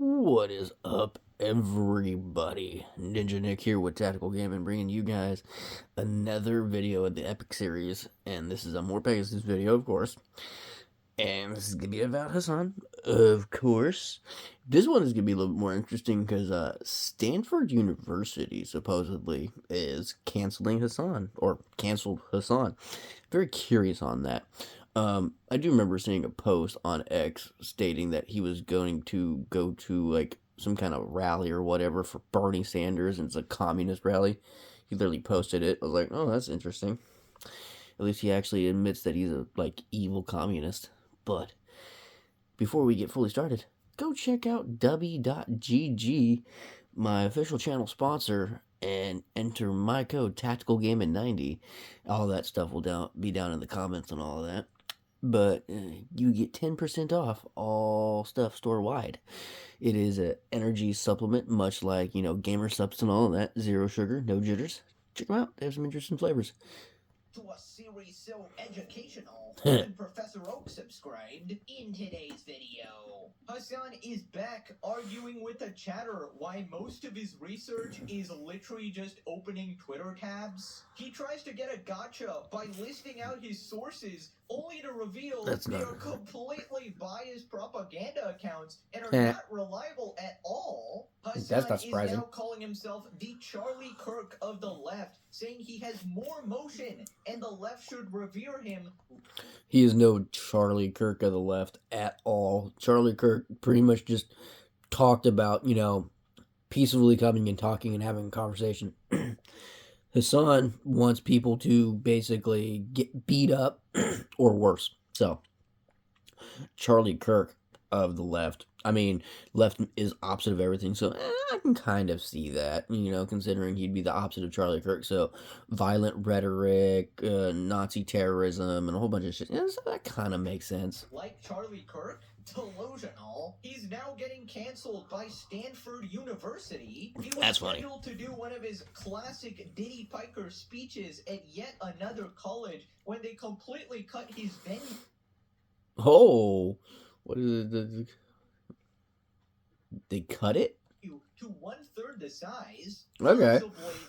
What is up, everybody? Ninja Nick here with Tactical Gaming, bringing you guys another video of the Epic series. And this is a more Pegasus video, of course. And this is going to be about Hasan, of course. This one is going to be a little bit more interesting because Stanford University supposedly is canceling Hasan, or canceled Hasan. Very curious on that. I do remember seeing a post on X stating that he was going to go to like some kind of rally or whatever for Bernie Sanders, and it's a communist rally. He literally posted it. I was like, oh, that's interesting. At least he actually admits that he's a like evil communist. But before we get fully started, go check out w.gg, my official channel sponsor, and enter my code TacticalGaming90. All that stuff will be down in the comments and all of that. But you get 10% off all stuff store-wide. It is an energy supplement, much like, Gamer Subs and all of that. Zero sugar, no jitters. Check them out. They have some interesting flavors. To a series so educational, even Professor Oak subscribed. In today's video, Hasan is back arguing with a chatter why most of his research is literally just opening Twitter tabs. He tries to get a gotcha by listing out his sources, only to reveal they are completely biased propaganda accounts and are not reliable at all. Hasan is now calling himself the Charlie Kirk of the left, saying he has more motion and the left should revere him. He is no Charlie Kirk of the left at all. Charlie Kirk pretty much just talked about, peacefully coming and talking and having a conversation. Hasan wants people to basically get beat up or worse. So, Charlie Kirk of the left. I mean, left is opposite of everything, so I can kind of see that, considering he'd be the opposite of Charlie Kirk. So, violent rhetoric, Nazi terrorism, and a whole bunch of shit. Yeah, so that kind of makes sense. Like Charlie Kirk? Delusional. He's now getting canceled by Stanford University. He was scheduled to do one of his classic Diddy Piker speeches at yet another college when they completely cut his venue. Oh, what is it? They cut it? To 1/3 the size. Okay.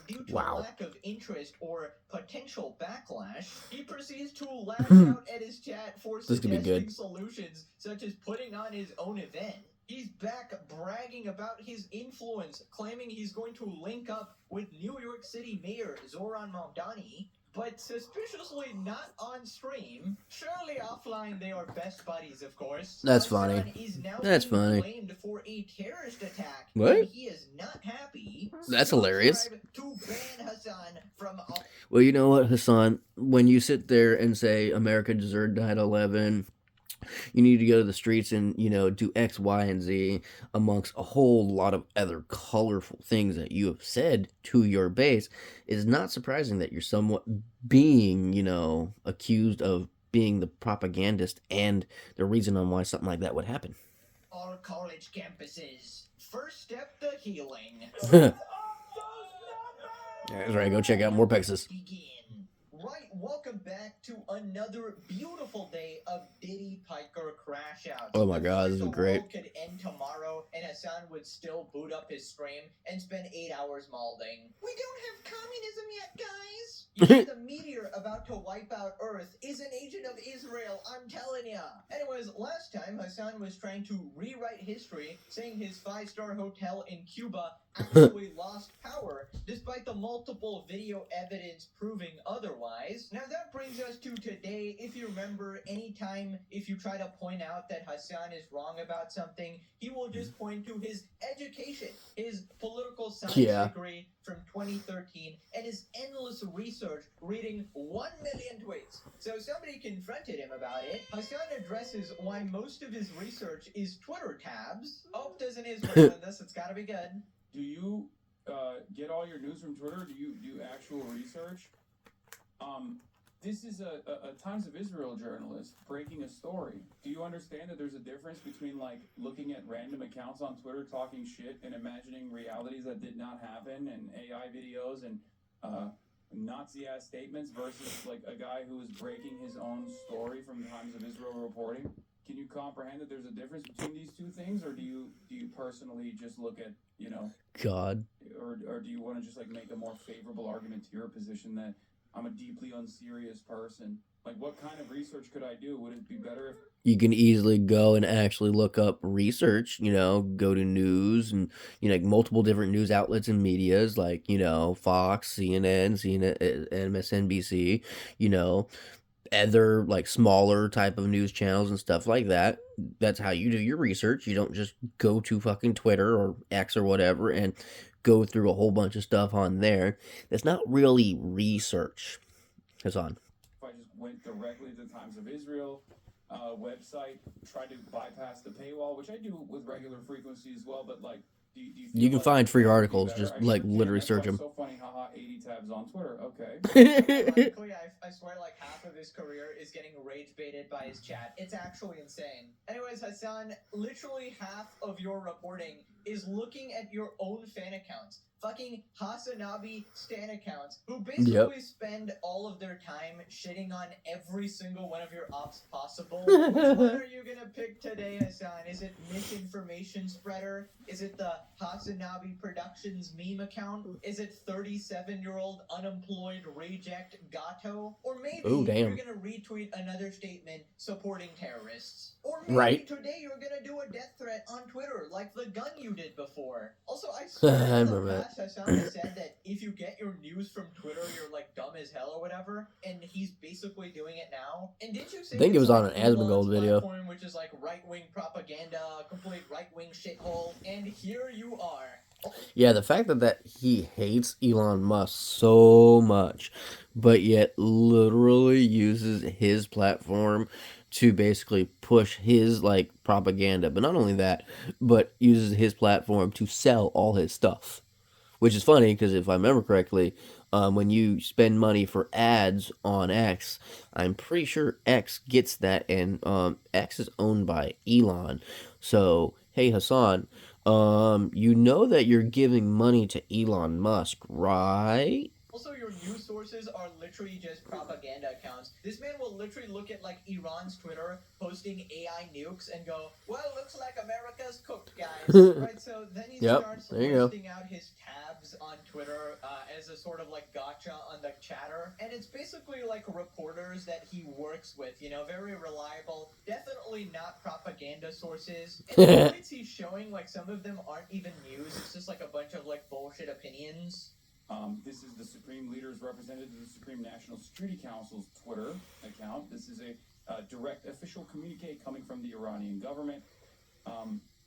Due to lack of interest or potential backlash, he proceeds to lash out at his chat for suggesting solutions, such as putting on his own event. He's back bragging about his influence, claiming he's going to link up with New York City Mayor Zoran Mamdani, but suspiciously not on stream. Surely offline they are best buddies, of course. That's funny. That's funny. Blamed for a terrorist attack. What? And he is not happy. That's hilarious. To ban Hasan from. Well, you know what, Hasan? When you sit there and say America deserved 9/11, you need to go to the streets and, do X, Y, and Z amongst a whole lot of other colorful things that you have said to your base. It's not surprising that you're somewhat being, accused of being the propagandist and the reason on why something like that would happen. All college campuses. First step to healing. That's right, go check out more Pegasus. Right, welcome back to another beautiful day of Diddy Piker crash outs. Oh my god, this is great. The world could end tomorrow and Hasan would still boot up his stream and spend 8 hours malding. We don't have communism yet, guys. You know, the meteor about to wipe out Earth is an agent of Israel, I'm telling ya. Anyways, last time Hasan was trying to rewrite history, saying his 5-star hotel in Cuba actually lost power, despite the multiple video evidence proving otherwise. Now that brings us to today. If you remember, anytime if you try to point out that Hasan is wrong about something, he will just point to his education, his political science degree from 2013, and his endless research reading 1 million tweets. So somebody confronted him about it. Hasan addresses why most of his research is Twitter tabs. Hope doesn't Israel in this, it's gotta be good. Do you get all your news from Twitter? Do you do actual research? This is a Times of Israel journalist breaking a story. Do you understand that there's a difference between like looking at random accounts on Twitter talking shit and imagining realities that did not happen and AI videos and Nazi-ass statements versus like a guy who is breaking his own story from the Times of Israel reporting? Can you comprehend that there's a difference between these two things, or do you personally just look at, you know, God. or do you want to just like make a more favorable argument to your position that I'm a deeply unserious person? Like, what kind of research could I do? Would it be better if You can easily go and actually look up research, go to news and, like multiple different news outlets and medias like, Fox, CNN, MSNBC, you know, other like smaller type of news channels and stuff like that. That's how you do your research. You don't just go to fucking Twitter or X or whatever and go through a whole bunch of stuff on there. That's not really research. Hasan. I just went directly to the Times of Israel website, tried to bypass the paywall, which I do with regular frequency as well, but like, do you feel You can like find free that would be articles, better? just I like sure can. literally That's search why it's them. so funny, haha, 80 tabs on Twitter. Okay. Ironically, I swear like half of his career is getting rage baited by his chat. It's actually insane. Anyways, Hasan, literally half of your reporting is looking at your own fan accounts. Fucking Hasanabi stan accounts who basically spend all of their time shitting on every single one of your ops possible. Which one are you gonna pick today, Hasan? Is it misinformation spreader? Is it the Hasanabi Productions meme account? Is it 37-year-old unemployed reject Gato? Or maybe Oh, damn. you're gonna retweet another statement supporting terrorists. Or maybe Right. today you're gonna do a death threat on Twitter like the gun you did before. Also, I swear I in the remember that. past Hasan has said that if you get your news from Twitter, you're like dumb as hell or whatever, and he's basically doing it now. And did you say I think it it's was on like an Asmongold Elon's video. platform, which is like right-wing propaganda, complete right-wing shithole, and here you are. Yeah, the fact that he hates Elon Musk so much, but yet literally uses his platform to basically push his like propaganda. But not only that, but uses his platform to sell all his stuff. Which is funny because if I remember correctly, when you spend money for ads on X, I'm pretty sure X gets that, and X is owned by Elon. So, hey Hasan, you know that you're giving money to Elon Musk, right? Also, your news sources are literally just propaganda accounts. This man will literally look at like Iran's Twitter posting AI nukes and go, "Well, looks like America's cooked, guys." Right? So then he Yep, starts there you go. listing out his tabs on Twitter as a sort of like gotcha on the chatter, and it's basically like reporters that he works with. Very reliable, definitely not propaganda sources. And the tweets he's showing, like some of them aren't even news. It's just like a bunch of like bullshit opinions. This is the Supreme Leader's representative to the Supreme National Security Council's Twitter account. This is a direct official communique coming from the Iranian government.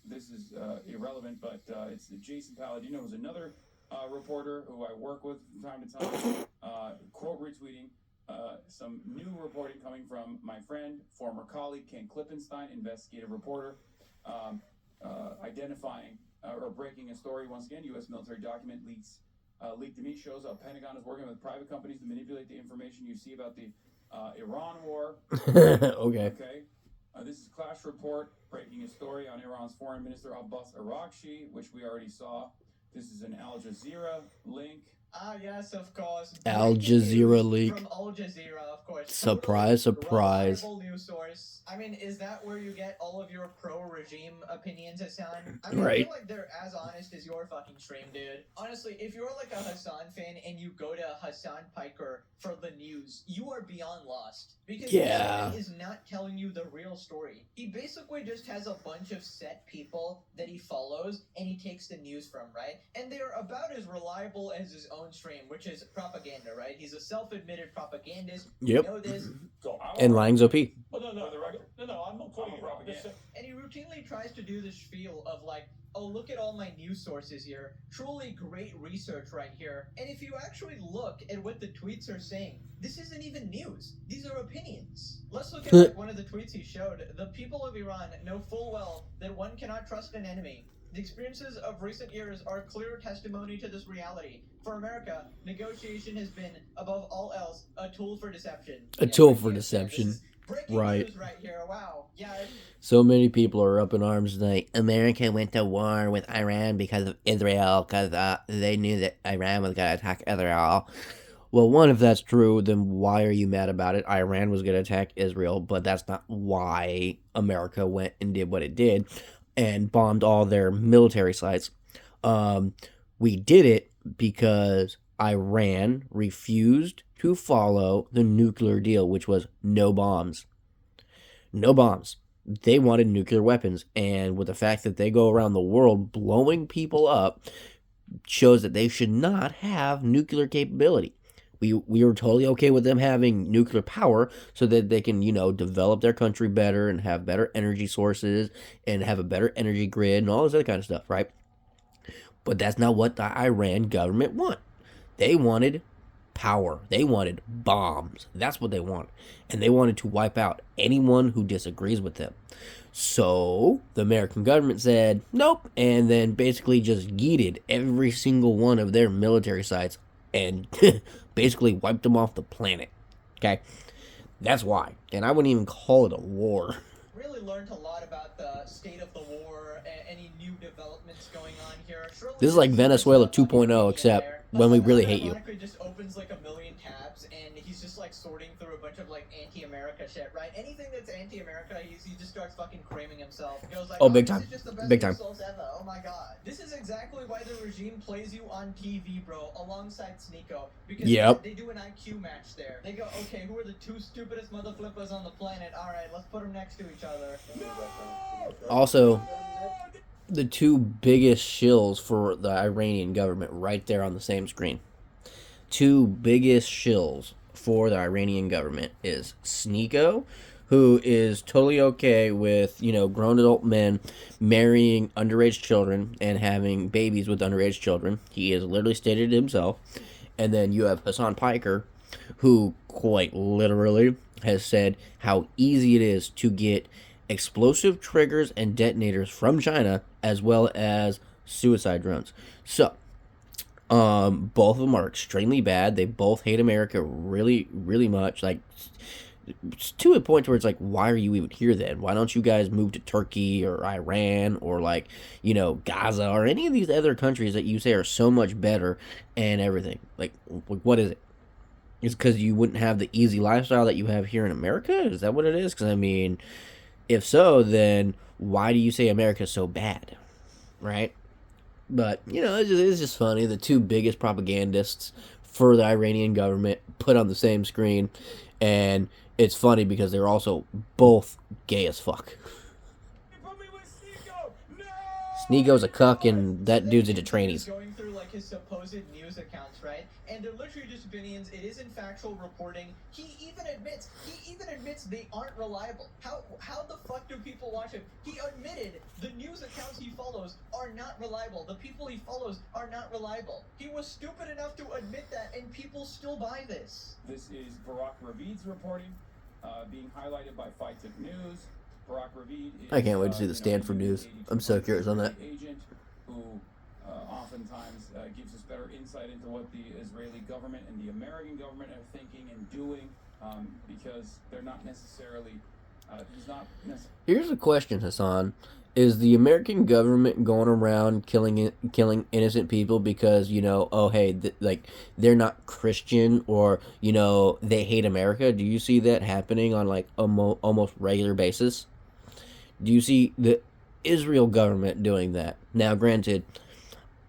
This is irrelevant, but it's Jason Palladino, who's another reporter who I work with from time to time, quote retweeting some new reporting coming from my friend, former colleague Ken Klippenstein, investigative reporter, identifying or breaking a story. Once again, U.S. military document leaked to me shows how Pentagon is working with private companies to manipulate the information you see about the Iran war. Okay. This is Clash Report breaking a story on Iran's Foreign Minister Abbas Araghchi, which we already saw. This is an Al Jazeera link. Yes, of course. Al Jazeera leak. From Al Jazeera, of course. Surprise, surprise. Reliable news source. I mean, is that where you get all of your pro-regime opinions, Hasan? I mean, I Right. feel like they're as honest as your fucking stream, dude. Honestly, if you're like a Hasan fan and you go to Hasan Piker for the news, you are beyond lost. Because Yeah. he is not telling you the real story. He basically just has a bunch of set people that he follows and he takes the news from, right? And they're about as reliable as his own stream, which is propaganda, right? He's a self-admitted propagandist. Yep. You know this. And Lang's OP. Oh, no, I'm not putting propaganda. And he routinely tries to do this spiel of like, oh, look at all my news sources here. Truly great research right here. And if you actually look at what the tweets are saying, this isn't even news. These are opinions. Let's look at like one of the tweets he showed. The people of Iran know full well that one cannot trust an enemy. The experiences of recent years are clear testimony to this reality. For America, negotiation has been, above all else, a tool for deception. A tool right for here. deception. This is breaking Right. news right here. Wow. Yeah. So many people are up in arms like America went to war with Iran because of Israel because they knew that Iran was going to attack Israel. Well, one, if that's true, then why are you mad about it? Iran was going to attack Israel, but that's not why America went and did what it did. and bombed all their military sites. We did it because Iran refused to follow the nuclear deal, which was no bombs. No bombs. They wanted nuclear weapons, and with the fact that they go around the world blowing people up, shows that they should not have nuclear capability. We were totally okay with them having nuclear power so that they can, develop their country better and have better energy sources and have a better energy grid and all this other kind of stuff, right? But that's not what the Iran government want. They wanted power. They wanted bombs. That's what they wanted. And they wanted to wipe out anyone who disagrees with them. So the American government said nope, and then basically just yeeted every single one of their military sites and basically wiped them off the planet. Okay? That's why. And I wouldn't even call it a war. Really learned a lot about the state of the war, any new developments going on here. Surely this is like Venezuela 2.0, except when we really hate you. Just opens like a million tabs, and he's just like sorting through a bunch of like anti-America shit, right? Anything that's anti-America, he just starts fucking cramming himself. He goes like, oh, big time, this is just the best big time. Ever. Oh my god, this is exactly why the regime plays you on TV, bro, alongside Sneeko, because they do an IQ match there. They go, okay, who are the two stupidest mother flippers on the planet? All right, let's put them next to each other. Also, the two biggest shills for the Iranian government right there on the same screen. Two biggest shills for the Iranian government is Sneeko, who is totally okay with, grown adult men marrying underage children and having babies with underage children. He has literally stated it himself. And then you have Hasan Piker, who quite literally has said how easy it is to get explosive triggers and detonators from China, as well as suicide drones. So, both of them are extremely bad. They both hate America really, really much. Like, to a point where it's like, why are you even here then? Why don't you guys move to Turkey or Iran or like, Gaza or any of these other countries that you say are so much better and everything? Like, what is it? Is it because you wouldn't have the easy lifestyle that you have here in America? Is that what it is? Because, I mean, if so, then why do you say America's so bad? Right? But, it's just funny. The two biggest propagandists for the Iranian government put on the same screen. And it's funny because they're also both gay as fuck. Sneeko's a cuck and that dude's into trainees. Going through like his supposed news accounts, right? And they're literally just opinions. It isn't factual reporting. He even admits they aren't reliable. How the fuck do people watch him? He admitted the news accounts he follows are not reliable. The people he follows are not reliable. He was stupid enough to admit that, and people still buy this. This is Barack Ravid's reporting, being highlighted by Fight Tip News. Barack Ravid is, I can't wait to see the Stanford news. I'm so curious on that. Agent who oftentimes gives us better insight into what the Israeli government and the American government are thinking and doing, because they're not necessarily. He's not necessarily. Here's a question, Hasan. Is the American government going around killing innocent people because, they're not Christian or, they hate America? Do you see that happening on, like, almost regular basis? Do you see the Israel government doing that? Now, granted,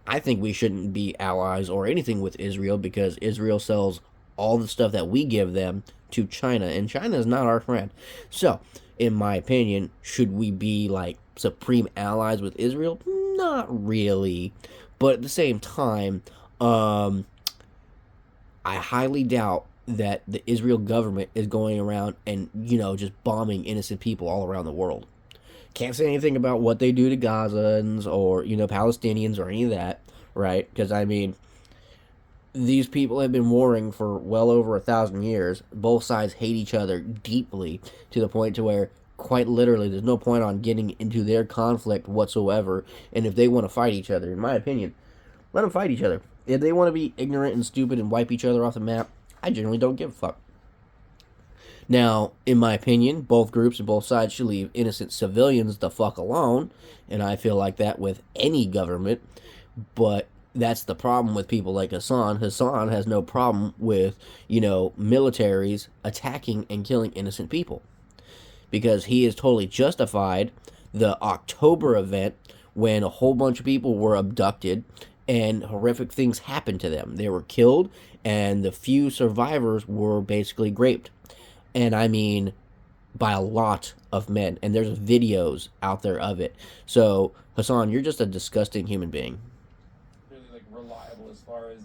I think we shouldn't be allies or anything with Israel because Israel sells all the stuff that we give them to China, and China is not our friend. So, in my opinion, should we be, like, supreme allies with Israel? Not really. But at the same time, I highly doubt that the Israel government is going around and, just bombing innocent people all around the world. Can't say anything about what they do to Gazans or, Palestinians or any of that, right? Because, I mean, these people have been warring for well over 1,000 years. Both sides hate each other deeply to the point to where, quite literally, there's no point on getting into their conflict whatsoever. And if they want to fight each other, in my opinion, let them fight each other. If they want to be ignorant and stupid and wipe each other off the map, I generally don't give a fuck. Now, in my opinion, both groups and both sides should leave innocent civilians the fuck alone. And I feel like that with any government. But that's the problem with people like Hasan. Hasan has no problem with, militaries attacking and killing innocent people. Because he is totally justified the October event when a whole bunch of people were abducted and horrific things happened to them. They were killed, and the few survivors were basically raped. And I mean, by a lot of men. And there's videos out there of it. So, Hasan, you're just a disgusting human being. Really like reliable as far as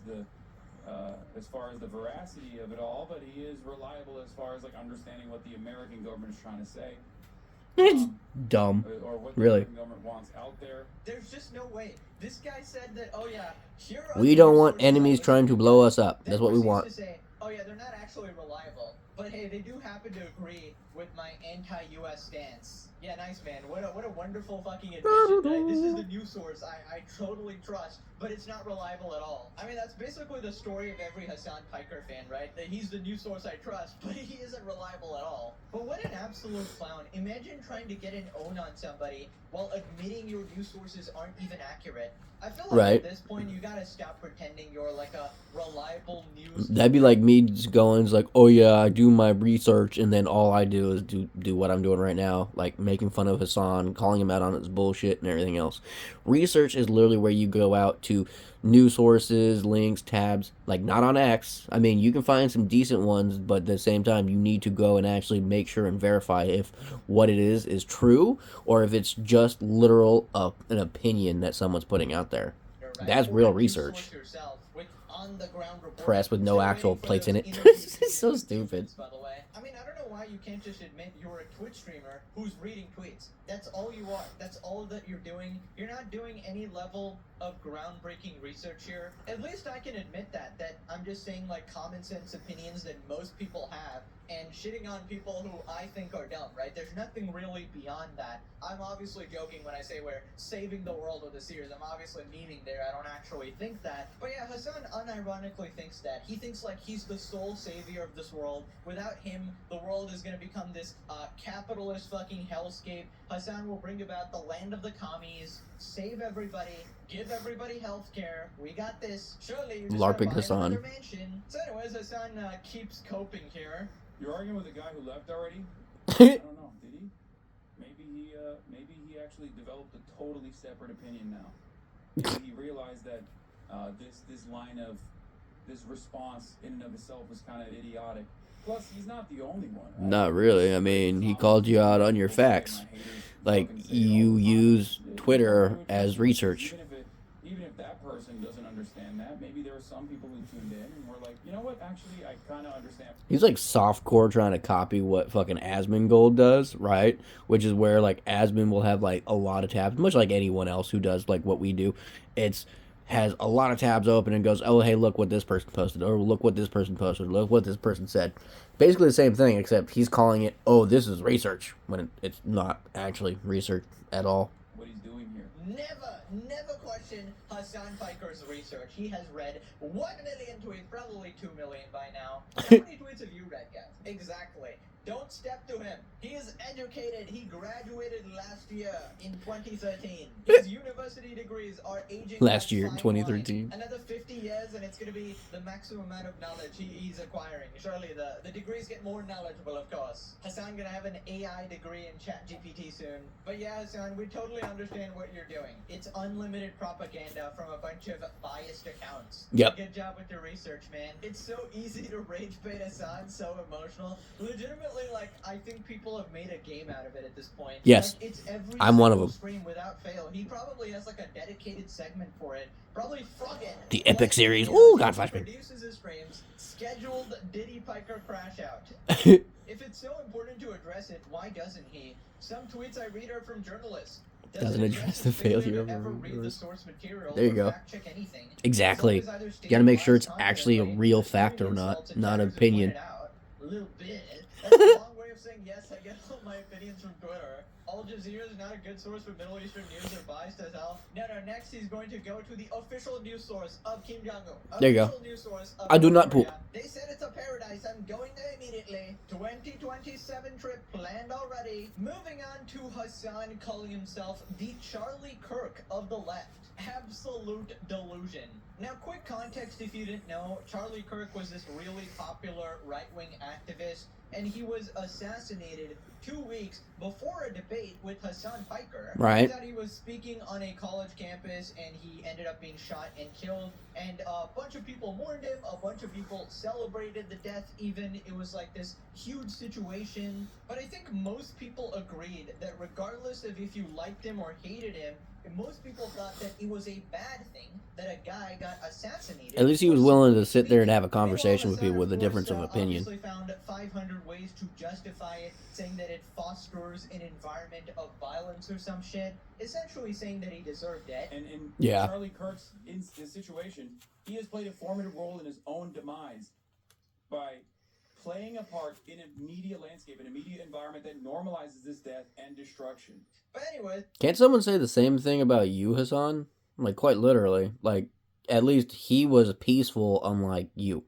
the veracity of it all, but he is reliable as far as like understanding what the American government is trying to say. It's dumb. Or what the Really. American government wants out there. There's just no way. This guy said that, oh yeah, here are We the don't want resources enemies I trying to blow us up. That's what we want. To say, oh yeah, they're not actually reliable. But hey, they do happen to agree with my anti-US stance. Yeah, nice, man. What a wonderful fucking admission. This is the news source I totally trust, but it's not reliable at all. I mean, that's basically the story of every Hasan Piker fan, right? That he's the news source I trust, but he isn't reliable at all. But what an absolute clown. Imagine trying to get an own on somebody while admitting your news sources aren't even accurate. I feel like Right. at this point, you gotta stop pretending you're like a reliable news. That'd be like me just going like, oh yeah, I do my research, and then all I do is do what I'm doing right now, like making fun of Hasan, calling him out on his bullshit and everything else. Research is literally where you go out to news sources, links, tabs, like not on X. I mean, you can find some decent ones, but at the same time, you need to go and actually make sure and verify if what it is true, or if it's just literal an opinion that someone's putting out there. Right? That's Or real you research. source yourself with on-the-ground reporting. Press with no Still actual waiting for plates in those it. interviews It's so with stupid. By the way, I mean, I don't know why you can't just admit you're a Twitch streamer who's reading tweets. That's all you are. That's all that you're doing. You're not doing any level of groundbreaking research here. At least I can admit that I'm just saying like common sense opinions that most people have and shitting on people who I think are dumb, right? There's nothing really beyond that. I'm obviously joking when I say we're saving the world with the series. I'm obviously meaning there. I don't actually think that. But yeah, Hasan unironically thinks that. He thinks like he's the sole savior of this world. Without him, the world is going to become this capitalist fucking hellscape. Hasan will bring about the land of the commies, save everybody, give everybody health care. We got this. Surely you just LARPing gotta buy Hasan. another mansion. So anyways, Hasan keeps coping here. You're arguing with a guy who left already? I don't know. Did he? Maybe he actually developed a totally separate opinion now. Maybe he realized that this line of this response in and of itself was kind of idiotic. Plus, he's not the only one. Right? Not really. I mean, he called you out on your facts. Like, you use Twitter as research. Even if that person doesn't understand that, maybe there are some people who tuned in and were like, you know what, actually, I kind of understand. He's like softcore trying to copy what fucking Asmongold does, right? Which is where like Asmon will have like a lot of tabs, much like anyone else who does like what we do. It's has a lot of tabs open and goes, oh hey, look what this person posted, or look what this person posted, look what this person said. Basically the same thing, except he's calling it, oh, this is research, when it's not actually research at all. What he's doing here. Never question Hasan Piker's research. He has read 1 million tweets, probably 2 million by now. How many tweets have you read, guys? Exactly. Don't step to him. He is educated. He graduated last year in 2013. His university degrees are aging Last like year, fine 2013. wine. Another 50 years and it's going to be the maximum amount of knowledge he's acquiring. Surely the degrees get more knowledgeable, of course. Hasan going to have an AI degree in ChatGPT soon. But yeah, Hasan, we totally understand what you're doing. It's unlimited propaganda from a bunch of biased accounts. Yep. Good job with your research, man. It's so easy to rage bait Hasan, so emotional. Legitimately, like, I think people have made a game out of it at this point. Yes. Like, it's every I'm one of them. stream without fail. He probably has like a dedicated segment for it. Probably Froggen. The Epic series. Ooh, God, flashback. Produces his streams. Scheduled Diddy Piker crash out. If it's so important to address it, why doesn't he? Some tweets I read are from journalists. Doesn't address the failure of ever a read the reverse. source material There you or go. fact check anything. Exactly. It's always either You gotta make sure it's stated actually a confidently real or fact or stated not, insults not an and opinion. pointed out. A little bit. That's a long way of saying yes, I get all my opinions from Twitter. Al Jazeera is not a good source for Middle Eastern news. They're biased as hell. No, next he's going to go to the official news source of Kim Jong-un. There you go. Official news source of I do North not poop. Korea. They said it's a paradise. I'm going there immediately. 2027 trip planned already. Moving on to Hasan calling himself the Charlie Kirk of the left. Absolute delusion. Now, quick context if you didn't know, Charlie Kirk was this really popular right-wing activist and he was assassinated 2 weeks before a debate with Hasan Piker. Right. That he was speaking on a college campus, and he ended up being shot and killed, and a bunch of people mourned him, a bunch of people celebrated the death even. It was like this huge situation. But I think most people agreed that regardless of if you liked him or hated him, most people thought that it was a bad thing that a guy got assassinated. At least he was willing to sit there and have a conversation with people with a difference of opinion. Obviously found 500 ways to justify it, saying that it fosters an environment of violence or some shit, essentially saying that he deserved it. And in Yeah. Charlie Kirk's situation, he has played a formative role in his own demise by playing a part in a media landscape, in a media environment that normalizes this death and destruction. But anyway, Can't someone say the same thing about you, Hasan? Like, quite literally. Like, at least he was peaceful, unlike you.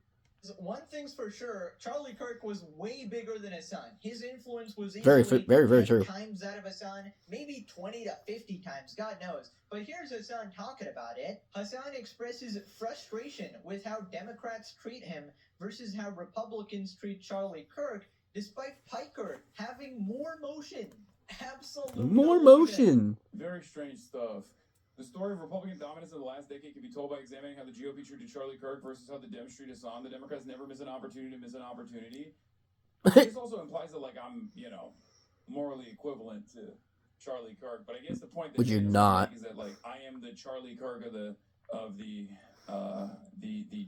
one thing's for sure, Charlie Kirk was way bigger than Hasan. His influence was Very easily very 10 true. times that of Hasan, maybe 20 to 50 times, God knows. But here's Hasan talking about it. Hasan expresses frustration with how Democrats treat him versus how Republicans treat Charlie Kirk, despite Piker having more motion. Absolutely. More motion. Very strange stuff. The story of Republican dominance in the last decade can be told by examining how the GOP treated Charlie Kirk versus how the Dems treat Hasan. The Democrats never miss an opportunity to miss an opportunity. This also implies that, like, I'm, morally equivalent to Charlie Kirk. But I guess the point that Which you're not. is that, like, I am the Charlie Kirk of the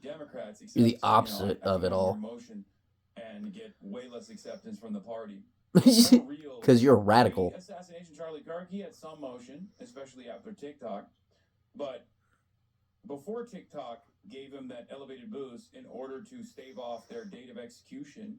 Democrats. Except, You're the opposite I of it all. Motion and get way less acceptance from the party. Because you're a radical. Assassination Charlie Kirk, he had some motion, especially after TikTok. But before TikTok gave him that elevated boost in order to stave off their date of execution,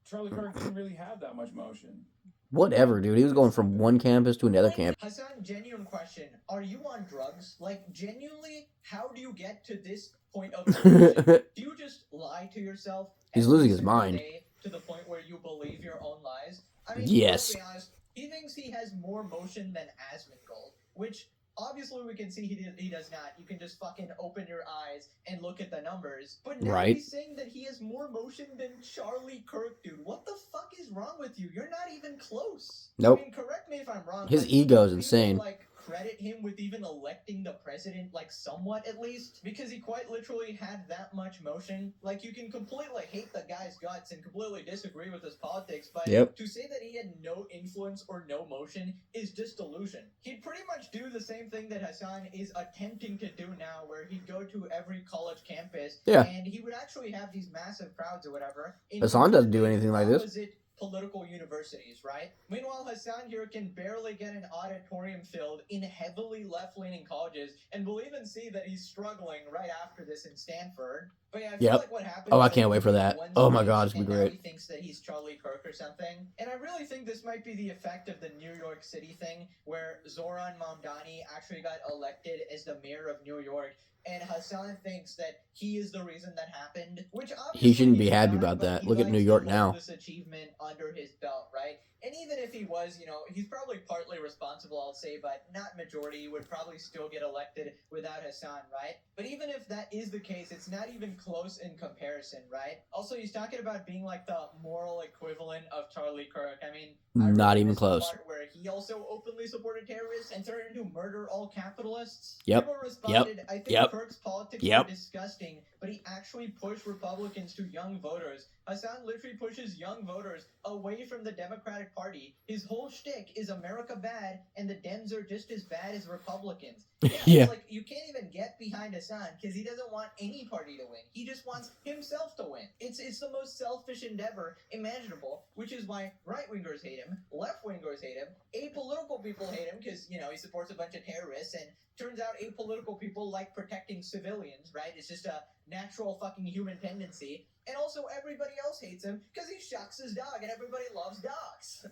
Charlie Kirk didn't really have that much motion. Whatever, dude. He was going from one campus to another campus. Hasan, genuine question. Are you on drugs? Like, genuinely, how do you get to this point of delusion? Do you just lie to yourself? He's losing his mind. To the point where you believe your own lies? I mean, yes. To be honest, he thinks he has more motion than Asmongold, which obviously we can see he does not. You can just fucking open your eyes and look at the numbers. But now he's saying that he has more motion than Charlie Kirk, dude. What the fuck is wrong with you? You're not even close. Nope. I mean, correct me if I'm wrong. His ego's insane. Like, credit him with even electing the president, like, somewhat at least, because he quite literally had that much motion. Like, you can completely hate the guy's guts and completely disagree with his politics, but to say that he had no influence or no motion is just delusion. He'd pretty much do the same thing that Hasan is attempting to do now, where he'd go to every college campus, and he would actually have these massive crowds or whatever. Hasan doesn't do anything like this. Political universities, right? Meanwhile, Hasan here can barely get an auditorium filled in heavily left-leaning colleges, and we'll even see that he's struggling right after this in Stanford. But yeah, I feel like what happens. Oh, I can't wait for that. Oh my god, it's gonna be great. He thinks that he's Charlie Kirk or something, and I really think this might be the effect of the New York City thing, where Zoran Mamdani actually got elected as the mayor of New York. And Hasan thinks that he is the reason that happened, which obviously he shouldn't be happy about that. Look at New York now. This achievement under his belt, right? And even if he was, he's probably partly responsible, I'll say, but not majority. He would probably still get elected without Hasan, right? But even if that is the case, it's not even close in comparison, right? Also, he's talking about being like the moral equivalent of Charlie Kirk. I mean, not even close. Where he also openly supported terrorists and threatened to murder all capitalists. Yep. People responded, I think Kirk's politics were disgusting, but he actually pushed Republicans to young voters. Hasan literally pushes young voters away from the Democratic Party. His whole shtick is America bad, and the Dems are just as bad as Republicans. It's like, you can't even get behind Hasan because he doesn't want any party to win. He just wants himself to win. It's the most selfish endeavor imaginable, which is why right-wingers hate him, left-wingers hate him, apolitical people hate him because, he supports a bunch of terrorists, and turns out apolitical people like protecting civilians, right? It's just a natural fucking human tendency. And also everybody else hates him because he shucks his dog and everybody loves dogs.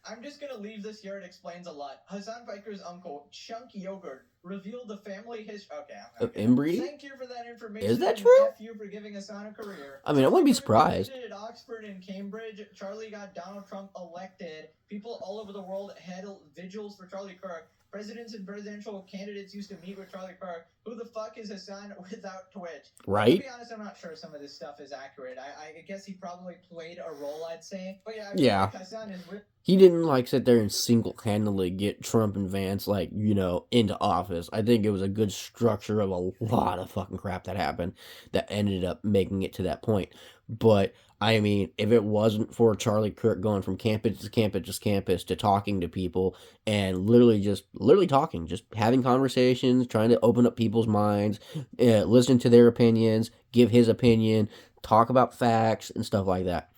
I'm just gonna leave this here. It explains a lot. Hasan Piker's uncle, Chunk Yogurt, revealed the family history. Okay, I'm of inbreeding? Thank you for that information. Is that true? F you for giving Hasan a career. I mean, I wouldn't be surprised. At Oxford and Cambridge, Charlie got Donald Trump elected. People all over the world had vigils for Charlie Kirk. Presidents and presidential candidates used to meet with Charlie Kirk. Who the fuck is Hasan without Twitch? Right? To be honest, I'm not sure some of this stuff is accurate. I guess he probably played a role, I'd say. But yeah, I feel like Hasan is He didn't like sit there and single-handedly get Trump and Vance, like, you know, into office. I think it was a good structure of a lot of fucking crap that happened that ended up making it to that point. But I mean, if it wasn't for Charlie Kirk going from campus to campus to talking to people and literally talking, just having conversations, trying to open up people's minds, listen to their opinions, give his opinion, talk about facts and stuff like that,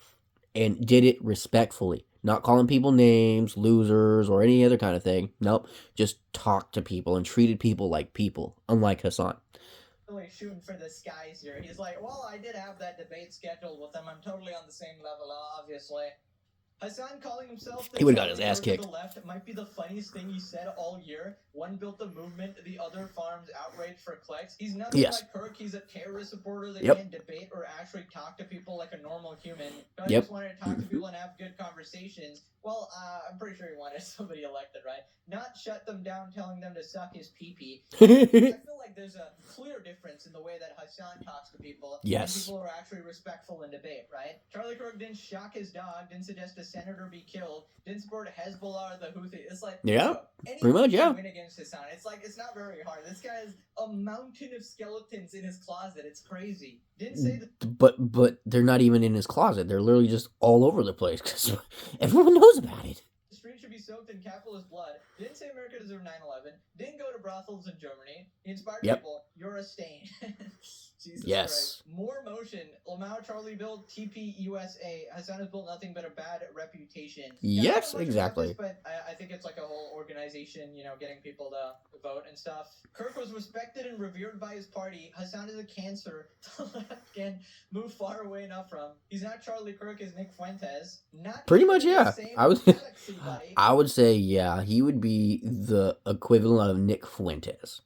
and did it respectfully, not calling people names, losers, or any other kind of thing. Nope, just talked to people and treated people like people, unlike Hasan. really shooting for the skies here. He's like, well, I did have that debate scheduled with them. I'm totally on the same level, obviously. Hasan calling himself the He would've got his ass kicked. The left might be the funniest thing he said all year. One built the movement, the other farms outrage for clicks. He's nothing like Kirk. He's a terrorist supporter that can't debate or actually talk to people like a normal human. I just wanted to talk to people and have good conversations. Well, I'm pretty sure he wanted somebody elected, right? Not shut them down, telling them to suck his pee-pee. I feel like there's a clear difference in the way that Hasan talks to people. And people are actually respectful in debate, right? Charlie Kirk didn't shock his dog, didn't suggest a senator be killed, didn't support Hezbollah or the Houthi. It's like, pretty much, win against Hasan. It's like, it's not very hard. This guy has a mountain of skeletons in his closet. It's crazy. Didn't say that. But they're not even in his closet. They're literally just all over the place because everyone knows about it. The street should be soaked in capitalist blood. Didn't say America deserved 9/11. Didn't go to brothels in Germany. He inspired people. You're a stain. Jesus Christ. More motion. Lamau, Charlie built TP USA. Hasan has built nothing but a bad reputation. Yes, exactly. This, but I think it's like a whole organization, you know, getting people to vote and stuff. Kirk was respected and revered by his party. Hasan is a cancer the left can move far away enough from. He's not Charlie Kirk, is Nick Fuentes. Not pretty much, yeah. I would say, yeah, he would be the equivalent of Nick Fuentes.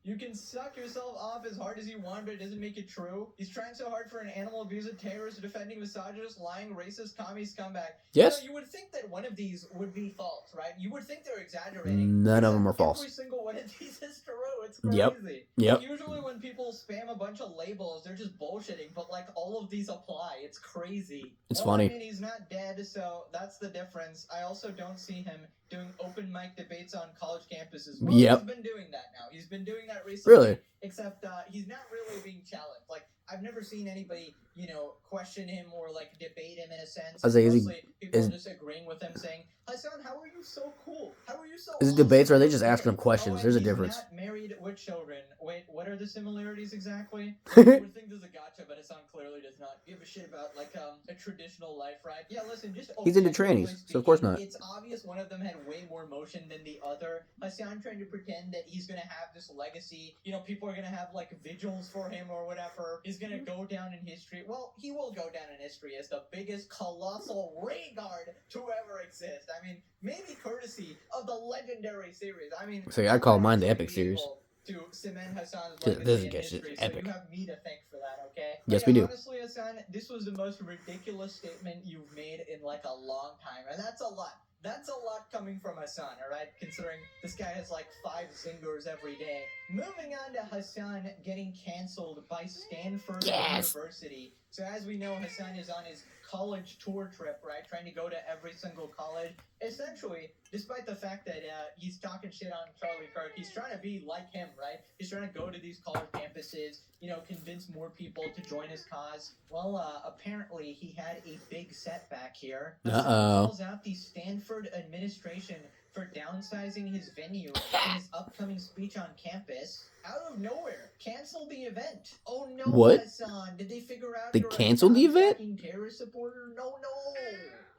You can suck yourself off as hard as you want, but it doesn't make it true. He's trying so hard for an animal abuser, terrorist, defending misogynist, lying, racist, commie scumbag. Yes. You know, you would think that one of these would be false, right? You would think they're exaggerating. None of them are false. Every single one of these is true. It's crazy. Yep. Like, usually when people spam a bunch of labels, they're just bullshitting, but like all of these apply. It's crazy. It's funny. I mean, he's not dead, so that's the difference. I also don't see him doing open mic debates on college campuses. Well, he's been doing that now. He's been doing that recently. Really? Except he's not really being challenged. Like, I've never seen anybody, you know, question him or like debate him in a sense. Mostly people just agreeing with him, saying, Hasan, how are you so cool? How are you so Is it debates or are they just asking him questions? There's a difference. Not married with children. Wait, what are the similarities exactly? You would think there's a gotcha, but Hasan clearly does not give a shit about like a traditional life, right? Yeah, listen, just he's into trannies, so of course not. It's obvious one of them had way more motion than the other. Hasan trying to pretend that he's gonna have this legacy. You know, people are gonna have like vigils for him or whatever. He's gonna go down in history. Well, he will go down in history as the biggest colossal ray guard to ever exist. I mean, maybe courtesy of the legendary series. I mean, so I call mine the epic series. To cement Hasan's legacy in history, so you have me to thank for that, okay? Yes, we do. Honestly, Hasan, this was the most ridiculous statement you've made in like a long time, and that's a lot. That's a lot coming from Hasan, alright? Considering this guy has like 5 zingers every day. Moving on to Hasan getting canceled by Stanford University. So as we know, Hasan is on his college tour trip, right? Trying to go to every single college. Essentially, despite the fact that he's talking shit on Charlie Kirk, he's trying to be like him, right? He's trying to go to these college campuses, you know, convince more people to join his cause. Well, apparently he had a big setback here. Hasan calls out the Stanford administration for downsizing his venue in his upcoming speech on campus. Out of nowhere, cancel the event. Oh no, what? Hasan, did they figure out they canceled the event? Terrorist supporter? No.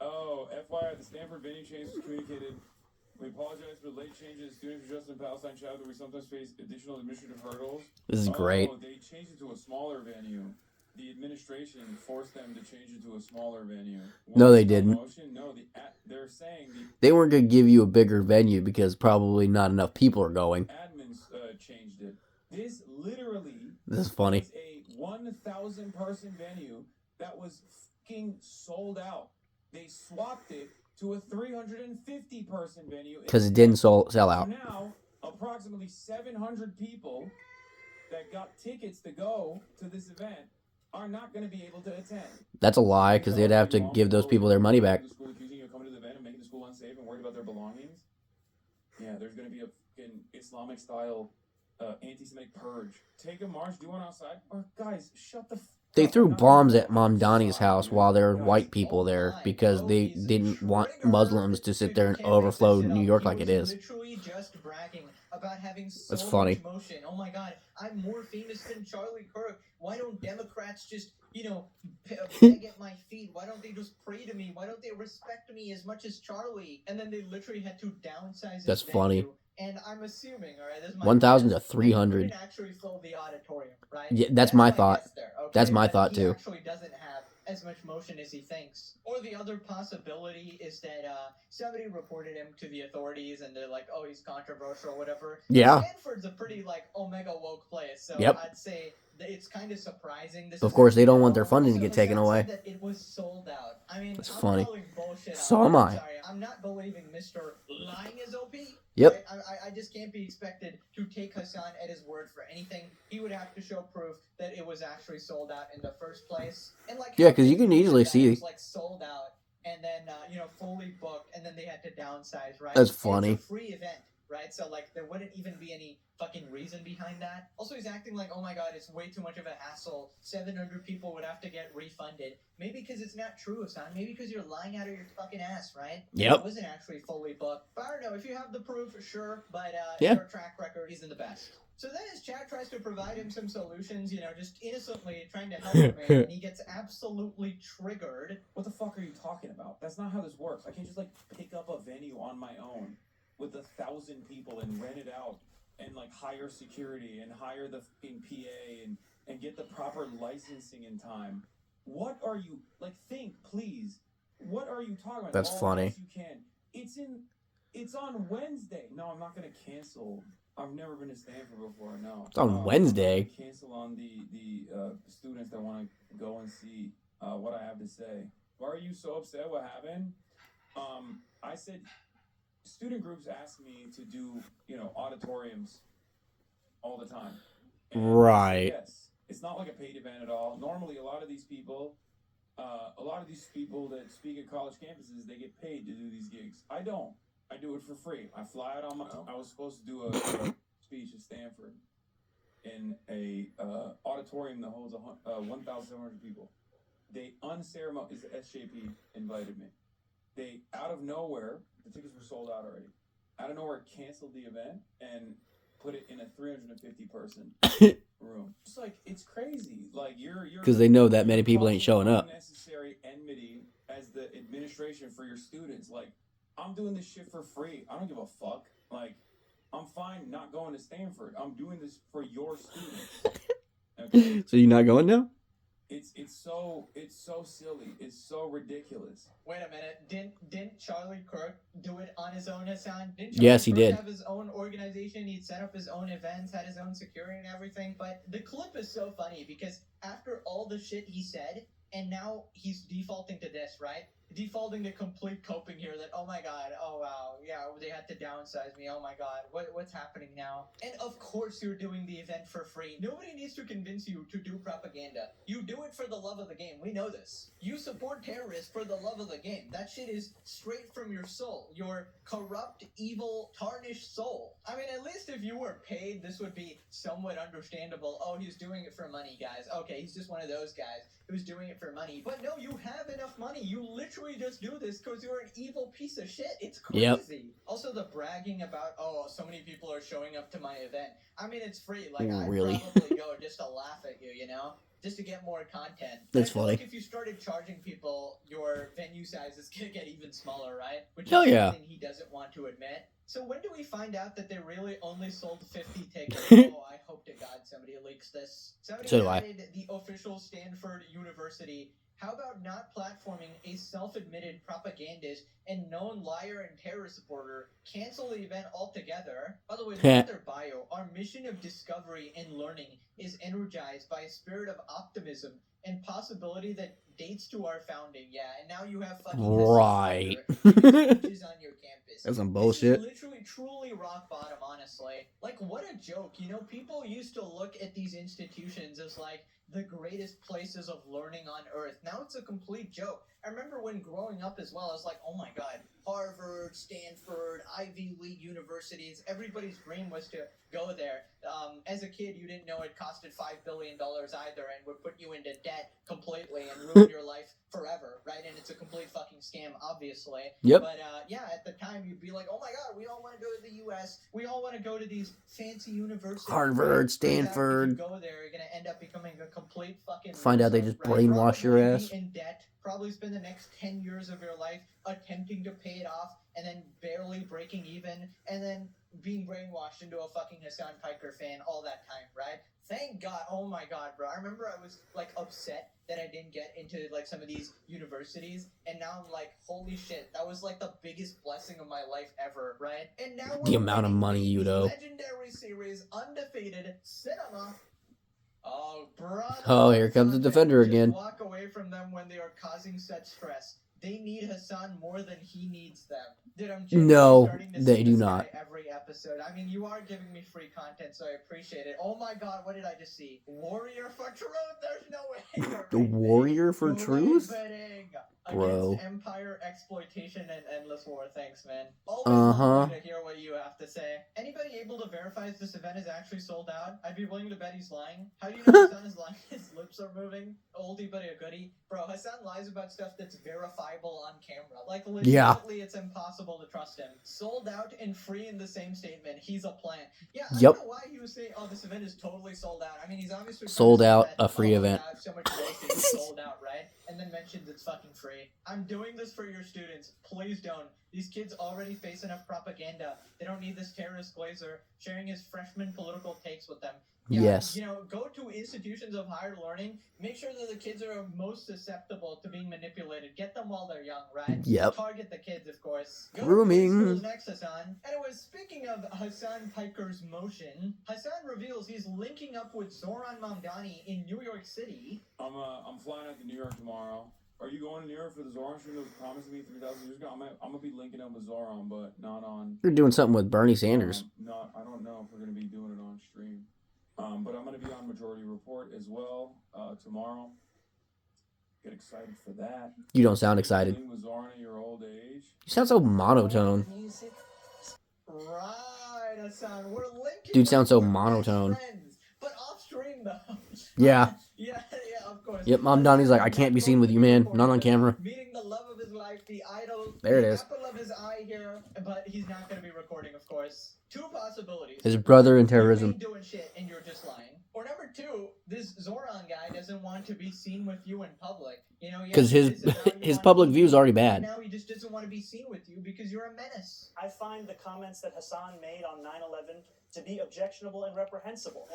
Oh, FYI, the Stanford venue change was communicated. We apologize for late changes. Students adjusted in Palestine child that we sometimes face additional administrative hurdles. This is great. They changed it to a smaller venue. The administration forced them to change it to a smaller venue. No, they didn't. No, they're saying they weren't going to give you a bigger venue because probably not enough people are going. Admins changed it. This literally is funny. Is a 1,000 person venue that was fucking sold out. They swapped it to a 350-person venue. Because it didn't sell So out. now, approximately 700 people that got tickets to go to this event are not going to be able to attend. That's a lie, because they'd have to give those people their money back. The school accusing you of coming to the event and making the school unsafe and worried about their belongings. Yeah, there's going to be a fucking Islamic-style anti-Semitic purge. Take a march, do one outside. Or, guys, shut the They threw bombs at Mamdani's house while there were white people there because they didn't want Muslims to sit there and overflow New York like it is. Literally just bragging about having so That's funny. much motion. Oh my God, I'm more famous than Charlie Kirk. Why don't Democrats just, beg at my feet? Why don't they just pray to me? Why don't they respect me as much as Charlie? And then they literally had to downsize. That's funny. And I'm assuming, all right, this is my 1,000 to guess, 300. didn't actually fill the auditorium, right? Yeah, that's my thought. guess there, okay? That's my That thought he too. Actually doesn't have as much motion as he thinks. Or the other possibility is that somebody reported him to the authorities and they're like, oh, he's controversial or whatever. Yeah. Stanford's a pretty omega woke place, so Yep. I'd say that it's kind of surprising. Of course, they don't want their funding to get taken away. That it was sold out. I mean, That's I'm funny. calling bullshit So out am there. I. Sorry, I'm not believing Mr. Lying is OP. Yep. I just can't be expected to take Hasan at his word for anything. He would have to show proof that it was actually sold out in the first place. And Yeah, because you can easily see. it was sold out and then fully booked, and then they had to downsize, right? That's And funny. it's a free event, right? So there wouldn't even be any fucking reason behind that. Also, he's acting like, oh my God, it's way too much of a hassle. 700 people would have to get refunded. Maybe because it's not true, Hasan. Maybe because you're lying out of your fucking ass, right? Yep. It wasn't actually fully booked. But I don't know. If you have the proof, sure. But Yeah. your track record isn't the best. So then his chat tries to provide him some solutions, just innocently trying to help him, and he gets absolutely triggered. What the fuck are you talking about? That's not how this works. I can't just pick up a venue on my own with 1,000 people and rent it out and hire security and hire the fucking PA and get the proper licensing in time. What are you think, please? What are you talking about? That's funny. Yes, you can. It's on Wednesday. No, I'm not gonna cancel. I've never been to Stanford before. No. It's on Wednesday. Cancel on the students that want to go and see what I have to say. Why are you so upset? What happened? I said student groups ask me to do auditoriums all the time. And Right. yes, it's not like a paid event at all. Normally, a lot of these people that speak at college campuses, they get paid to do these gigs. I don't. I do it for free. I fly out on my own. I was supposed to do a speech at Stanford in a auditorium that holds 1,700 people. They unceremoniously, SJP invited me. They, out of nowhere, the tickets were sold out already. Out of nowhere, canceled the event and put it in a 350-person room. It's it's crazy. You're Because they know that many people ain't showing up. Unnecessary enmity as the administration for your students. I'm doing this shit for free. I don't give a fuck. I'm fine not going to Stanford. I'm doing this for your students. Okay? So you're not going now? It's so silly. It's so ridiculous. Wait a minute. Didn't Charlie Kirk do it on his own, Hasan? Didn't Yes, he Charlie Kirk did. have his own organization? He'd set up his own events, had his own security and everything. But the clip is so funny because after all the shit he said, and now he's defaulting to this, right? Defaulting to complete coping here that, oh my God, oh wow, yeah, they had to downsize me, oh my God, what's happening now? And of course you're doing the event for free. Nobody needs to convince you to do propaganda. You do it for the love of the game. We know this. You support terrorists for the love of the game. That shit is straight from your soul. Your corrupt, evil, tarnished soul. I mean, at least if you were paid, this would be somewhat understandable. Oh, he's doing it for money, guys. Okay, he's just one of those guys who's doing it for money. But no, you have enough money. You literally just do this because you're an evil piece of shit. It's crazy. Yep. Also, the bragging about, oh, so many people are showing up to my event. I mean, it's free. Really? I'd probably go just to laugh at you, just to get more content. That's I feel funny. if you started charging people, your venue size is going to get even smaller, right? Which Hell is yeah. something he doesn't want to admit. So when do we find out that they really only sold 50 tickets? Oh, I hope to God somebody leaks this. Somebody So do I. added the official Stanford University. How about not platforming a self-admitted propagandist and known liar and terror supporter? Cancel the event altogether. By the way, look at their bio. Our mission of discovery and learning is energized by a spirit of optimism and possibility that dates to our founding, yeah, and now you have fucking Right. speeches on your campus. That's some This bullshit. is literally, truly rock bottom, honestly. Like, what a joke. You know, people used to look at these institutions as, like, the greatest places of learning on earth. Now it's a complete joke. I remember when growing up as well, I was like, oh my god, Harvard, Stanford, Ivy League universities, everybody's dream was to go there. As a kid, you didn't know it costed $5 billion either and would put you into debt completely and ruin your life forever, right? And it's a complete fucking scam, obviously. Yep. But yeah, at the time, you'd be like, oh my god, we all want to go to the U.S. We all want to go to these fancy universities. Harvard, Stanford. If you go there, you're going to end up becoming a complete fucking Find out they loser, just brainwash your Probably ass. be in debt, probably spend the next 10 years of your life attempting to pay it off, and then barely breaking even, and then being brainwashed into a fucking Hasan Piker fan all that time, right? Thank God. Oh my God, bro. I remember I was like upset that I didn't get into like some of these universities, and now I'm like, holy shit, that was like the biggest blessing of my life ever, right? And now The amount of money you know. legendary series, undefeated cinema. Oh, brother. Oh, here comes the defender Just again. walk away from them when they are causing such stress. They need Hasan more than he needs them. Dude, I'm No, starting to they see do this not. guy every episode. I mean, you are giving me free content, so I appreciate it. Oh my god, what did I just see? Warrior for Truth? There's no way. The Warrior for Truth? Betting Bro. against empire exploitation and endless war. Thanks, man. Always Uh-huh. love to hear what you have to say. Anybody able to verify if this event is actually sold out? I'd be willing to bet he's lying. How do you know Hasan is lying? His lips are moving. Oldie but a goodie. Bro, Hasan lies about stuff that's verifiable on camera. Like, legitimately, It's impossible to trust him. Sold out and free in the same statement. He's a plant. Yeah, I don't know why he was saying, oh, this event is totally sold out. I mean, he's obviously sold out, that, a free event. So much it's sold out, right? And then mentions it's fucking free. I'm doing this for your students. Please don't. These kids already face enough propaganda. They don't need this terrorist glazer sharing his freshman political takes with them. Yeah, Yes. You know, go to institutions of higher learning. Make sure that the kids are most susceptible to being manipulated. Get them while they're young, right? Yep. Target the kids, of course. Go Grooming. to next, Hasan. Anyways, speaking of Hasan Piker's motion, Hasan reveals he's linking up with Zoran Mamdani in New York City. I'm flying out to New York tomorrow. Are you going to New York for the Zoran stream that was promised to me 3,000 years ago? I'm gonna be linking up with Zoran, but not on. You're doing something with Bernie Sanders. I don't know if we're gonna be doing it on stream. But I'm gonna be on Majority Report as well tomorrow. Get excited for that. You don't sound excited. With Zoran at your old age. You sound so monotone. Right, Hasan. We're linking. Dude sounds so monotone. Friends, but off stream though. Yeah. Yeah, of course. Yep, Mamdani's like, I can't be seen with you, man. Not on camera. Meeting the love of his life, the idol. There it is. The apple of his eye here, but he's not going to be recording, of course. Two possibilities. His brother in terrorism. You ain't doing shit and you're just lying. Or number two, this Zoran guy doesn't want to be seen with you in public. You know, Because his public view is already bad. Now he just doesn't want to be seen with you because you're a menace. I find the comments that Hasan made on 9/11 to be objectionable and reprehensible.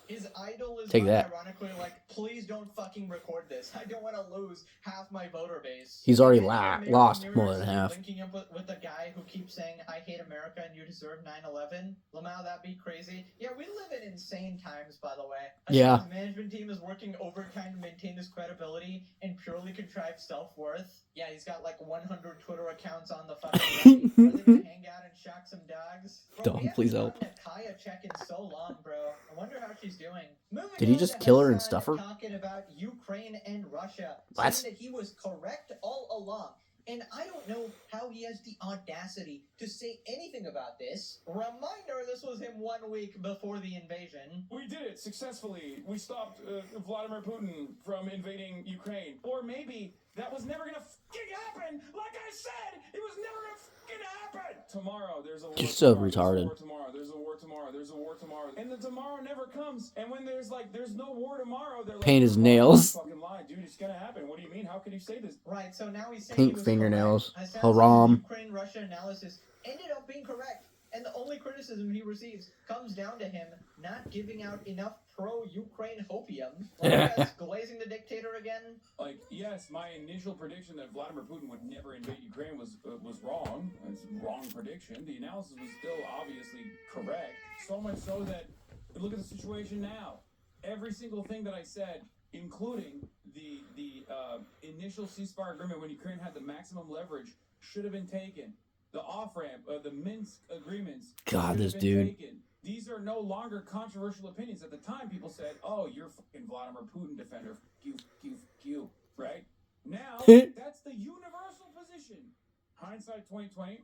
His idol is ironically like, please don't fucking record this. I don't want to lose half my voter base. He's already lost more than half. Linking up with the guy who keeps saying, I hate America and you deserve 9/11. Lamau, that'd be crazy. Yeah, we live in insane times, by the way. Yeah. The management team is working overtime to maintain his credibility and purely contrived self-worth. Yeah, he's got like 100 Twitter accounts on the fucking Are they gonna hang out and shock some dogs? Bro, Don't, please help. Kaya check in so long, bro. I wonder how she's doing. Did he just kill her and stuff her? Talking about Ukraine and Russia, what? saying that he was correct all along. And I don't know how he has the audacity to say anything about this. Reminder, this was him 1 week before the invasion. We did it successfully. We stopped Vladimir Putin from invading Ukraine. Or maybe that was never gonna fucking happen. Like I said, it was never gonna fucking happen. Tomorrow, there's a war. You're so tomorrow. retarded. There's a war tomorrow. There's a war tomorrow. And the tomorrow never comes. And when there's no war tomorrow, they're like, paint his nails. Fucking lie, dude. It's gonna happen. What do you mean? How could you say this? Right. So now he's saying Pink fingernails. Haram. Haram. Ukraine-Russia analysis ended up being correct. And the only criticism he receives comes down to him not giving out enough pro-Ukraine hopium. Glazing the dictator again? Like, yes, my initial prediction that Vladimir Putin would never invade Ukraine was wrong. It's a wrong prediction. The analysis was still obviously correct. So much so that, look at the situation now. Every single thing that I said, including initial ceasefire agreement when Ukraine had the maximum leverage should have been taken. The off-ramp, the Minsk agreements God, should this have been dude. taken. These are no longer controversial opinions. At the time, people said, "Oh, you're fucking Vladimir Putin defender, Q, right?" Now, that's the universal position. Hindsight 2020,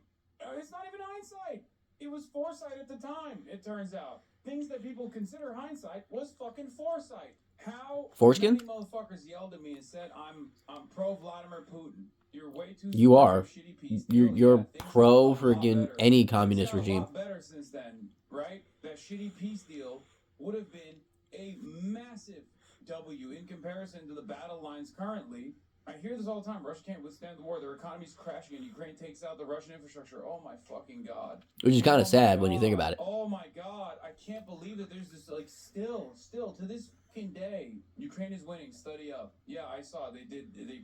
it's not even hindsight. It was foresight at the time, it turns out. Things that people consider hindsight was fucking foresight. How Foreskin? many motherfuckers yelled at me and said, I'm pro Vladimir Putin. You're way too You are. shitty piece deal. You're things pro have gotten a lot friggin' better. any Things communist got a regime. lot better since then, right? That shitty peace deal would have been a massive W in comparison to the battle lines currently. I hear this all the time. Russia can't withstand the war. Their economy's crashing, and Ukraine takes out the Russian infrastructure. Oh my fucking god! Which is kind Oh of sad my when you think God. about it. Oh my god! I can't believe that there's this like still to this fucking day, Ukraine is winning. Study up. Yeah, I saw they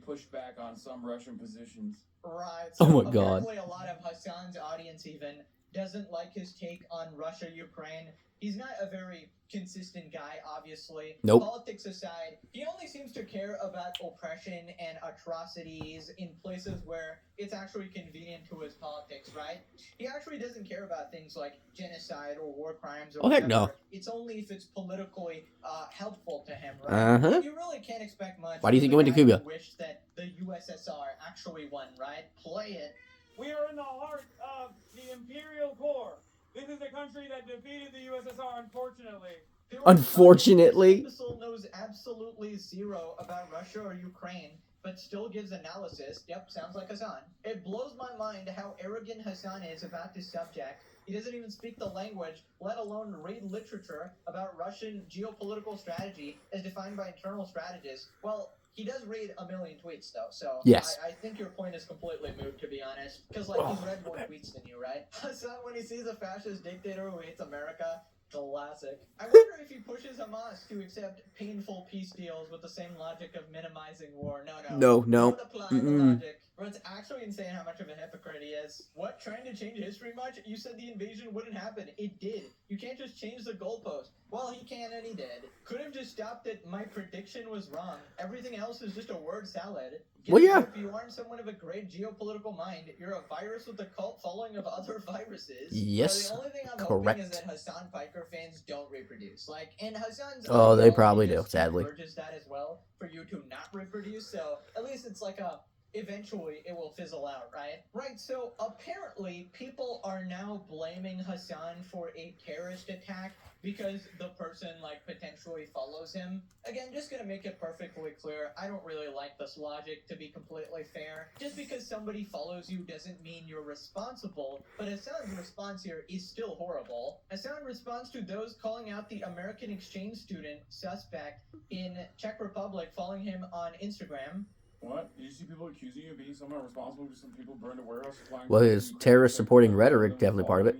pushed back on some Russian positions. Right. Oh So my God. apparently a lot of Hasan's audience even doesn't like his take on Russia-Ukraine. He's not a very consistent guy, obviously. Nope. Politics aside, he only seems to care about oppression and atrocities in places where it's actually convenient to his politics, right? He actually doesn't care about things like genocide or war crimes or Oh, heck whatever. no. It's only if it's politically helpful to him, right? Uh-huh. You really can't expect much. Why do you think he went to from a guy Cuba? who wished that the USSR actually won, right? Play it. We are in the heart of the imperial core. This is the country that defeated the USSR, unfortunately. Unfortunately. This imbecile knows absolutely zero about Russia or Ukraine, but still gives analysis. Yep, sounds like Hasan. It blows my mind how arrogant Hasan is about this subject. He doesn't even speak the language, let alone read literature about Russian geopolitical strategy as defined by internal strategists. Well, he does read a million tweets, though, so Yes. I think your point is completely moot, to be honest. Because, like, he's read more tweets than you, right? Hasan, when he sees a fascist dictator who hates America, classic. I wonder if he pushes Hamas to accept painful peace deals with the same logic of minimizing war. No. No. Don't apply the logic. But it's actually insane how much of a hypocrite he is. What, trying to change history much? You said the invasion wouldn't happen. It did. You can't just change the goalpost. Well, he can and he did. Could have just stopped it. My prediction was wrong. Everything else is just a word salad. Well, yeah. If you aren't someone of a great geopolitical mind, you're a virus with a cult following of other viruses. Yes, So the only thing I'm correct. hoping is that Hasan Piker fans don't reproduce. Like, and Hasan's Oh, they ideology probably do, just sadly. encourages that as well for you to not reproduce. So at least it's like a eventually it will fizzle out, right? Right, so apparently people are now blaming Hasan for a terrorist attack because the person, like, potentially follows him. Again, just gonna make it perfectly clear, I don't really like this logic, to be completely fair. Just because somebody follows you doesn't mean you're responsible, but Hasan's response here is still horrible. Hasan responds to those calling out the American exchange student suspect in Czech Republic following him on Instagram. What? Did you see people accusing you of being somehow responsible because some people burned a warehouse supplying... Well, his terrorist-supporting rhetoric, definitely part of it.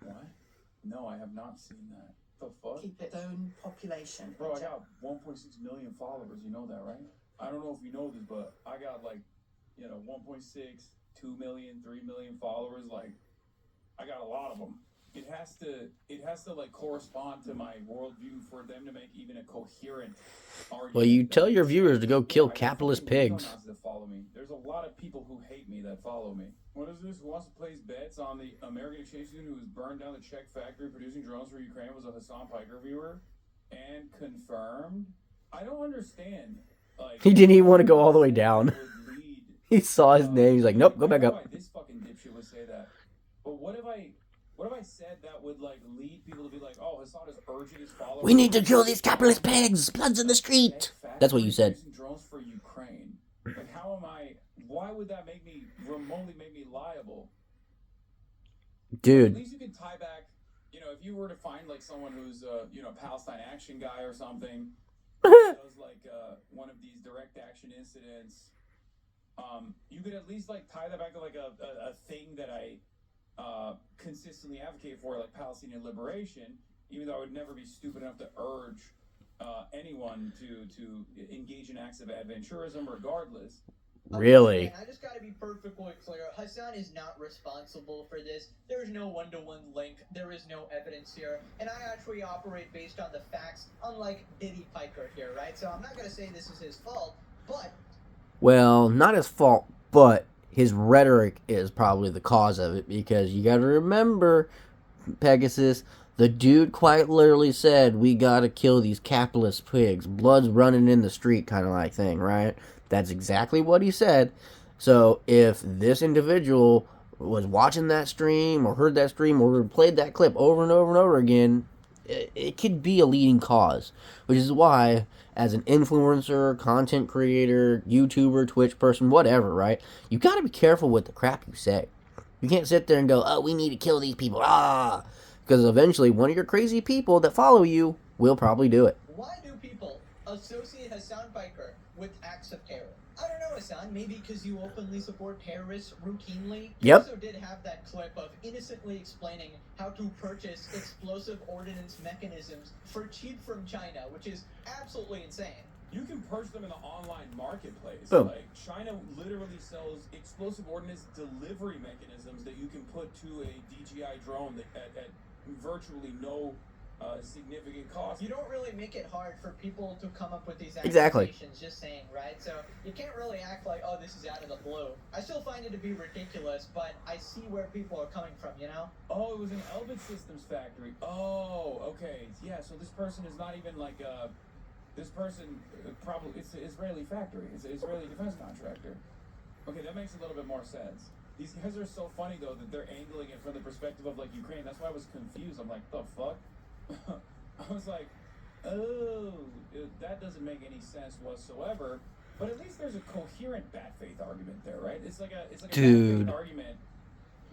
What? No, I have not seen that. The fuck? Keep its own population. Bro, I got 1.6 million followers, you know that, right? I don't know if you know this, but I got like, 1.6, 2 million, 3 million followers. Like, I got a lot of them. It has to like correspond to my worldview for them to make even a coherent argument. Well, you tell your viewers to go kill capitalist pigs. That follow me. There's a lot of people who hate me that follow me. What is this? Who wants to place bets on the American exchange student who was burned down the Czech factory producing drones for Ukraine was a Hasan Piker viewer? And confirmed? I don't understand. Like, He didn't even want to go all the way down. He saw his name. He's like, nope, go back up. I don't know why this fucking dipshit would say that. But what if I said that would like lead people to be like, oh, Hasan is urging his followers? We need to kill these capitalist pigs. Blood's in the street. That's what you said. Drones for Ukraine. Like, how am I? Why would that remotely make me liable? Dude. At least you can tie back. If you were to find like someone who's Palestine action guy or something, does like one of these direct action incidents, you could at least like tie that back to like a thing that I consistently advocate for, like Palestinian liberation, even though I would never be stupid enough to urge anyone to engage in acts of adventurism regardless. Really? And I just gotta be perfectly clear. Hasan is not responsible for this. There's no one-to-one link. There is no evidence here. And I actually operate based on the facts, unlike Diddy Piker here, right? So I'm not gonna say this is his fault, but... Well, not his fault, but his rhetoric is probably the cause of it, because you gotta remember, Pegasus, the dude quite literally said, we gotta kill these capitalist pigs, blood's running in the street kind of like thing, right? That's exactly what he said. So if this individual was watching that stream or heard that stream or played that clip over and over and over again, it could be a leading cause, which is why, as an influencer, content creator, YouTuber, Twitch person, whatever, right, you gotta be careful with the crap you say. You can't sit there and go, oh, we need to kill these people, because eventually one of your crazy people that follow you will probably do it. Why do people associate Hasan Piker with acts of terror? I don't know, Hasan. Maybe because you openly support terrorists routinely. You Yep. also did have that clip of innocently explaining how to purchase explosive ordnance mechanisms for cheap from China, which is absolutely insane. You can purchase them in the online marketplace. Boom. Like, China literally sells explosive ordnance delivery mechanisms that you can put to a DJI drone at virtually no significant cost. You don't really make it hard for people to come up with these Exactly. accusations, just saying, right? So you can't really act like, oh, this is out of the blue. I still find it to be ridiculous, but I see where people are coming from, you know? Oh, it was an Elbit Systems factory. Oh, okay. Yeah, so this person is not even like this person probably, it's an Israeli factory. It's an Israeli defense contractor. Okay, that makes a little bit more sense. These guys are so funny, though, that they're angling it from the perspective of, like, Ukraine. That's why I was confused. I'm like, the fuck? I was like, oh, that doesn't make any sense whatsoever. But at least there's a coherent bad faith argument there, right? It's like a Dude. bad faith argument,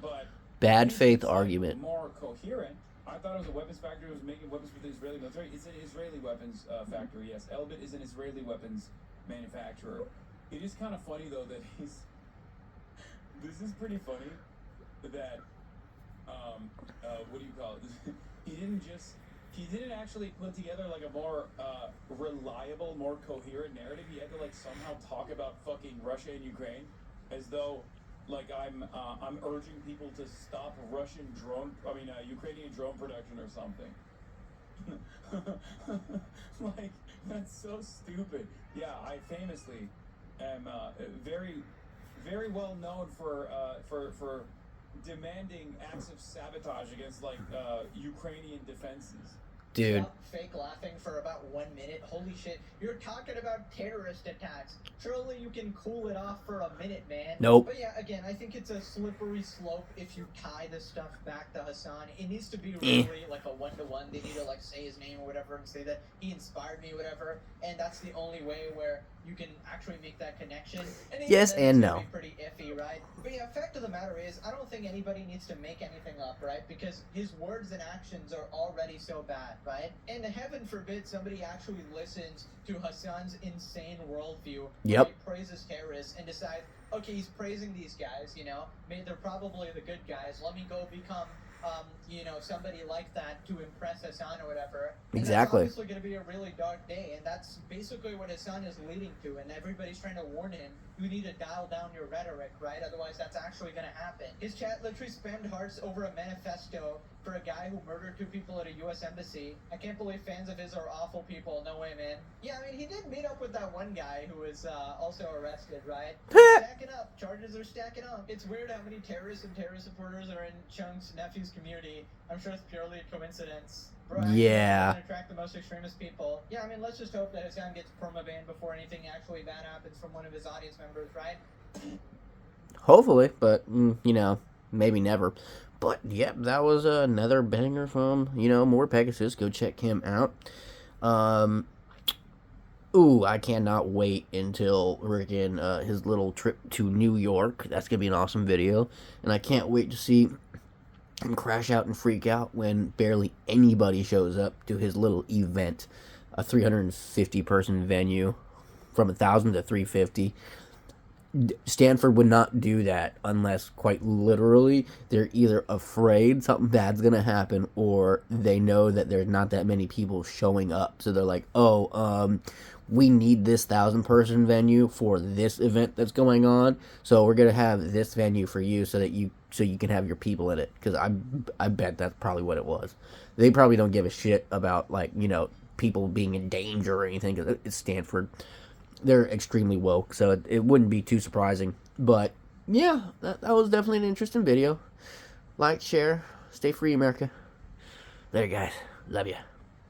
but Bad it's faith like argument. more coherent. I thought it was a weapons factory that was making weapons for the Israeli military. It's an Israeli weapons factory, yes. Elbit is an Israeli weapons manufacturer. It is kind of funny, though, that he's... This is pretty funny that, what do you call it? He didn't actually put together, like, a more reliable, more coherent narrative. He had to, like, somehow talk about fucking Russia and Ukraine as though, like, I'm urging people to stop Ukrainian drone production or something. Like, that's so stupid. Yeah, I famously am very, very well known for demanding acts of sabotage against, like, Ukrainian defenses. Dude. Stop fake laughing for about 1 minute. Holy shit, you're talking about terrorist attacks. Surely you can cool it off for a minute, man. Nope. But yeah, again, I think it's a slippery slope if you tie this stuff back to Hasan. It needs to be really like a one-to-one. They need to, like, say his name or whatever and say that he inspired me or whatever. And that's the only way where you can actually make that connection. And even Yes then, and it's gonna no. be pretty iffy, right? But yeah, fact of the matter is, I don't think anybody needs to make anything up, right? Because his words and actions are already so bad, right? And heaven forbid somebody actually listens to Hasan's insane worldview. Yep. Where he praises terrorists and decides, okay, he's praising these guys, you know, they're probably the good guys. Let me go become, somebody like that to impress Hasan or whatever. And Exactly. That's obviously going to be a really dark day, and that's basically what Hasan is leading to. And everybody's trying to warn him, you need to dial down your rhetoric, right? Otherwise, that's actually going to happen. His chat literally spammed hearts over a manifesto for a guy who murdered 2 people at a U.S. embassy. I can't believe fans of his are awful people. No way, man. Yeah, I mean, he did meet up with that one guy who was also arrested, right? Stacking up. Charges are stacking up. It's weird how many terrorists and terrorist supporters are in Chung's nephew's community. I'm sure it's purely a coincidence. Bro, Yeah. to attract the most extremist people. Yeah, I mean, let's just hope that Hasan gets permabanned before anything actually bad happens from one of his audience members, right? Hopefully, but, maybe never. But, yep, that was another banger from, more Pegasus. Go check him out. I cannot wait until his little trip to New York. That's going to be an awesome video. And I can't wait to see him crash out and freak out when barely anybody shows up to his little event. A 350-person venue from 1,000 to 350. Stanford would not do that unless, quite literally, they're either afraid something bad's going to happen or they know that there's not that many people showing up. So they're like, we need this 1,000-person venue for this event that's going on. So we're gonna have this venue for you so you can have your people in it. Because I bet that's probably what it was. They probably don't give a shit about, like, you know, people being in danger or anything. Because it's Stanford. They're extremely woke, so it wouldn't be too surprising. But yeah, that was definitely an interesting video. Like, share, stay free, America. There, guys. Love ya.